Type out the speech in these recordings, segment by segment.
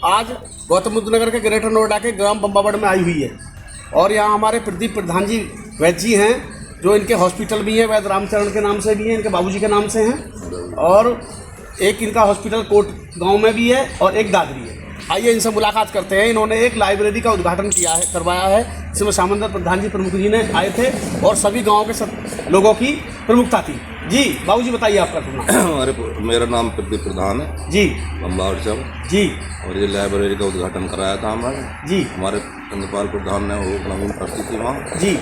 आज गौतम बुद्ध नगर के ग्रेटर नोएडा के ग्राम बम्बावड़ में आई हुई है और यहाँ हमारे प्रदीप प्रधान जी वैद्य जी हैं जो इनके हॉस्पिटल भी हैं, वैद्य रामचरण के नाम से भी हैं, इनके बाबूजी के नाम से हैं और एक इनका हॉस्पिटल कोट गांव में भी है और एक दादरी है। आइए इनसे मुलाकात करते हैं। इन्होंने एक लाइब्रेरी का उद्घाटन करवाया है जिसमें सामंतर प्रधान जी प्रमुख जी ने आए थे और सभी गाँव के सब लोगों की प्रमुखता थी। जी बाबूजी बताइए आपका नाम। अरे मेरा नाम प्रदीप प्रधान है जी बम्बावड़ से जी। और ये लाइब्रेरी का उद्घाटन कराया था हमारे जी हमारे चंद्रपाल प्रधान ने वो नवीन पढ़ती थी वहाँ जी।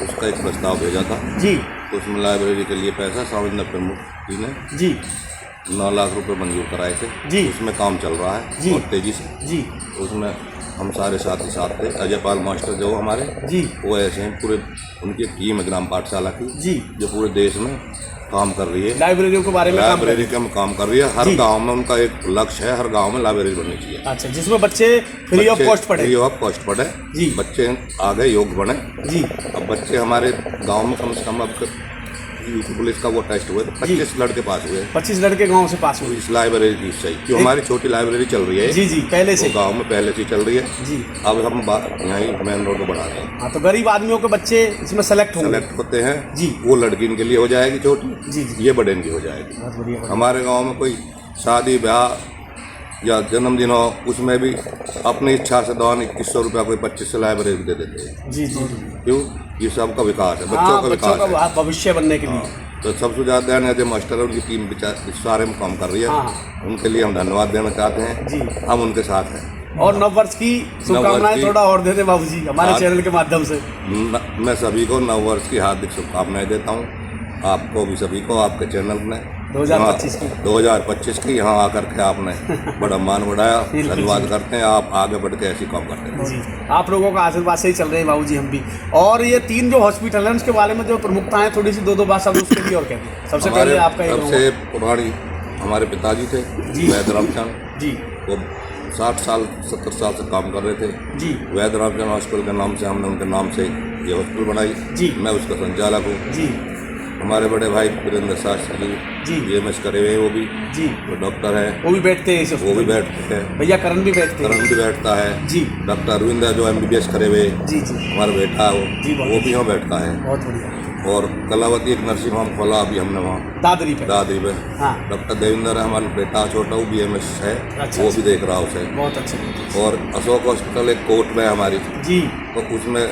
उसका एक प्रस्ताव भेजा था जी उसमें लाइब्रेरी के लिए पैसा सामंतर प्रमुख जी ने जी 9 लाख रुपए मंजूर कराए थे जी। उसमें काम चल रहा है जी बहुत तेजी से जी। उसमें हम सारे साथ थे। अजय पाल मास्टर जो हमारे जी वो ऐसे हैं पूरे उनकी एक टीम है ग्राम पाठशाला की जी जो पूरे देश में काम कर रही है लाइब्रेरियों के बारे में लाइब्रेरी का काम कर रही है। हर गांव में उनका एक लक्ष्य है, हर गांव में लाइब्रेरी बननी चाहिए। अच्छा, जिसमें बच्चे फ्री ऑफ कॉस्ट पढ़े। फ्री ऑफ कॉस्ट पढ़े जी। बच्चे आगे योग्य बने जी। अब बच्चे हमारे गांव में कम से कम अब यूपी पुलिस का वो टेस्ट हुए 25 लड़के पास हुए। 25 लड़के गांव से पास हुए इस लाइब्रेरी की सही क्यों हमारी छोटी लाइब्रेरी चल रही है। जी जी पहले से गांव में पहले से चल रही है जी। अब हम यहाँ मेन रोड को बढ़ा रहे हैं। हाँ, तो गरीब आदमियों के बच्चे इसमें सेलेक्ट होते हैं जी। वो लड़की इनके लिए हो जाएगी छोटी जी जी। ये बड़े इनकी हो जाएगी। बहुत बढ़िया। हमारे गाँव में कोई शादी ब्याह या जन्मदिन हो उसमें भी अपनी इच्छा से दान 2100 रुपया कोई 25 लाइब्रेरी दे देते हैं। जी जी। क्यों ये सबका विकास है बच्चों का विकास है भविष्य बनने के लिए। तो सबसे ज़्यादा जो मास्टर है उनकी टीम इस सारे में काम कर रही है उनके लिए हम धन्यवाद देना चाहते हैं जी। हम उनके साथ हैं और नव वर्ष की शुभकामनाएं थोड़ा और दे दें बाबूजी हमारे चैनल के माध्यम से। मैं सभी को नव वर्ष की हार्दिक शुभकामनाएं देता हूँ आपको भी सभी को आपके चैनल में 2025 की यहाँ आकर के आपने बड़ा मान बढ़ाया धन्यवाद करते हैं। आप आगे बढ़ के ऐसी काम करते हैं जी। आप लोगों का आशीर्वाद से ही चल रहे हैं बाबूजी हम भी। और ये 3 जो हॉस्पिटल हैं उसके बारे में जो प्रमुखता है थोड़ी सी 2-2 बात सब उसके लिए और कहते हैं। सबसे पहले आपका सबसे पुरानी हमारे पिताजी थे वैद्य रामचरण जी वो 60 साल 70 साल से काम कर रहे थे जी। वैद्य रामचरण हॉस्पिटल के नाम से हमने उनके नाम से ये हॉस्पिटल बनाई जी। मैं उसका संचालक हूँ जी। हमारे बड़े भाई वीरेंद्र शास्त्री जी BMS करे हुए वो भी जी वो डॉक्टर है वो भी बैठते हैं वो भी बैठते हैं भैया करण भी बैठता है जी। डॉक्टर अरविंद जो MBBS करे हुए जी जी हमारा बेटा है वो भी यहाँ बैठता है बहुत बढ़िया। और कलावती एक नर्सिंग होम खोला अभी हमने वहाँ दादरी पे डॉक्टर देवेंद्र है हमारा बेटा छोटा वो BMS है वो भी देख रहा है उसे बहुत अच्छा। और अशोक हॉस्पिटल एक कोर्ट में हमारी जी तो उसमें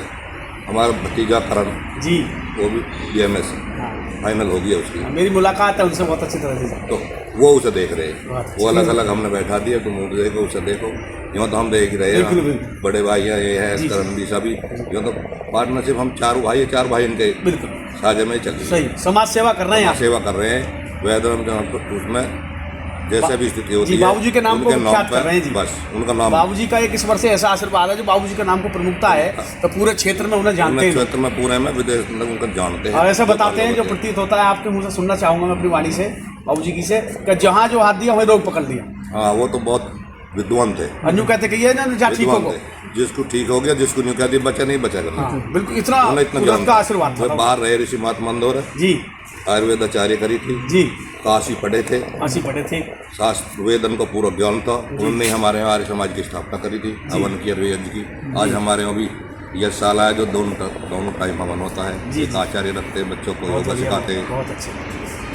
हमारा भतीजा करण जी वो भी BMS फाइनल हो गया उसकी मेरी मुलाकात है उनसे बहुत अच्छी तरह से तो वो उसे देख रहे हैं वो अलग अलग हमने बैठा दिया तुम उसे देखो उसे देखो यूँ तो हम देख ही रहे हैं बड़े भाई हैं ये है करण भी सभी यूँ तो पार्टनरशिप हम 4 भाई इनके बिल्कुल साझे में चल सही समाज सेवा कर रहे हैं सेवा कर रहे हैं वैद्य उसमें जैसे भी स्थिति होती है बाबूजी के नाम को विख्यात कर रहे हैं जी। बस उनका नाम बाबूजी का एक इस वर्ष से ऐसा आशीर्वाद है जो बाबूजी के नाम को प्रमुखता है तो पूरे क्षेत्र में उन्हें जानते हैं क्षेत्र में पूरे में विदेश में उनको जानते हैं और ऐसा बताते हैं जो प्रतीत होता है आपके मुँह से सुनना चाहूँगा मैं अपनी वाणी से बाबूजी की से कि जहाँ जो हाथ दिया वहीं रोग पकड़ लिया। हाँ वो तो बहुत विद्वान थे अन्यू कहते कि ये ना ठीक हो जिसको ठीक हो गया जिसको न्यू कहते बचा नहीं बचा कर बिल्कुल इतना आशीर्वाद बाहर रहे ऋषि महात्मा मंदोर जी आयुर्वेद आचार्य करी थी जी काशी पढ़े थे शास्त्र वेदन को पूरा ज्ञान था उन्होंने हमारे यहाँ आर्य समाज की स्थापना करी थी हवन की आयुर्वेद की। आज हमारे यहाँ भी यशशाला है जो दोनों टाइम हवन होता है एक आचार्य रखते हैं बच्चों को योगा सिखाते हैं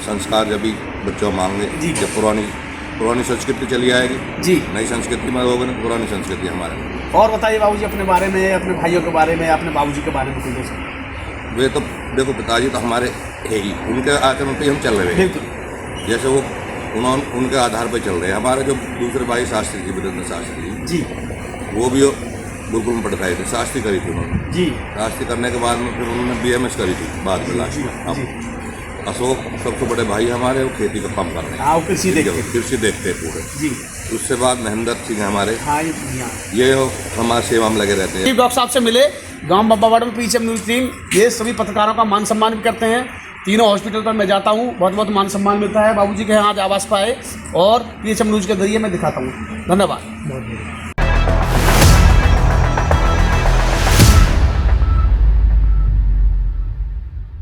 संस्कार जब भी बच्चों मांगे जब पुरानी संस्कृति चली आएगी जी नई संस्कृति में होगा ना पुरानी संस्कृति हमारे। और बताइए बाबूजी अपने बारे में अपने भाइयों के बारे में अपने बाबूजी के बारे में कुछ वे तो देखो पिताजी तो हमारे है ही उनके आचरण पे हम चल रहे हैं जैसे वो उनके आधार पर चल रहे हैं। हमारे जो दूसरे भाई शास्त्री जी वीरेंद्र शास्त्री जी वो भी गुरुकुल में पढ़ाए थे शास्त्री करी थी उन्होंने जी शास्त्री करने के बाद में फिर उन्होंने BMS करी थी बाद में लास्ट में। अब अशोक सबसे बड़े भाई हमारे वो खेती का काम कर रहे हैं कृषि देखते हैं पूरे जी। उससे बाद महेंद्र सिंह हमारे ये समाज सेवा में लगे रहते हैं। डॉक्टर साहब से मिले गांव बम्बावड़ में पीछे न्यूज़ टीम ये सभी पत्रकारों का मान सम्मान भी करते हैं। तीनों हॉस्पिटल पर मैं जाता हूँ बहुत बहुत मान सम्मान मिलता है। बाबूजी के यहाँ आज आवास पर आए और PHM न्यूज़ के जरिए मैं दिखाता हूँ। धन्यवाद।